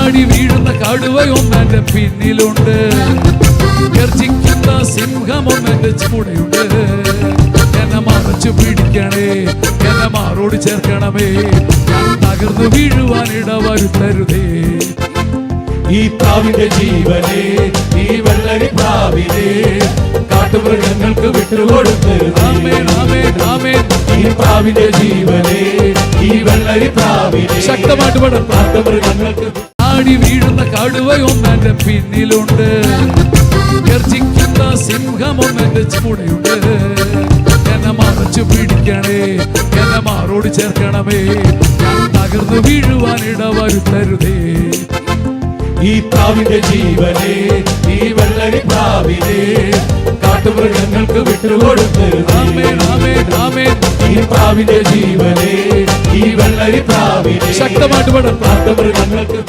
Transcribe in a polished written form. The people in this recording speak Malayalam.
ആടി വീഴുന്ന കടുവയൊന്നെന്റെ പിന്നിലുണ്ട്, ഗർജിക്കുന്ന സിംഹമൊന്നെന്റെ ചൂടയുണ്ട്. എന്നെ മറച്ചു പിടിക്കണേ, എന്നെ മാറോട് ചേർക്കണമേ, ഞാൻ തകർന്നു വീഴുവാൻ ഇടവരുത്തരുതേ. ഈ പ്രാവിന്റെ ജീവനെ, ഈ വെള്ളരി പ്രാവിനെ കാട്ടുമൃഗങ്ങൾക്ക് വിട്ടുകൊടുത്ത്. ആമേൻ ആമേൻ ആമേൻ. ഈ പ്രാവിന്റെ ജീവനെ, ഈ വെള്ളരി പ്രാവിനെ ശക്തമായിട്ട് പാടാം. കാട്ടുമൃഗങ്ങൾക്ക് ആടി വീഴുന്ന കടുവയൊന്നെന്റെ പിന്നിലുണ്ട്, ഗർജിക്കുന്ന സിംഹമൊന്നെന്റെ ചൂടയുണ്ട്. എന്നെ മറച്ചു പിടിക്കണേ, എന്നെ മാറോട് ചേർക്കണമേ, ഞാൻ തകർന്നു വീഴുവാൻ ഇടവരുത്തരുതേ. ഈ പ്രാവിന്റെ ജീവനെ, ഈ വെള്ളരി പ്രാവിനെ കാട്ടുമൃഗങ്ങൾക്ക് വിട്ടുകൊടുത്ത്. ആമേൻ ആമേൻ ആമേൻ. ഈ പ്രാവിന്റെ ജീവനെ, ഈ വെള്ളരി പ്രാവിനെ ശക്തമായിട്ട് പാടാം. കാട്ടുമൃഗങ്ങൾക്ക്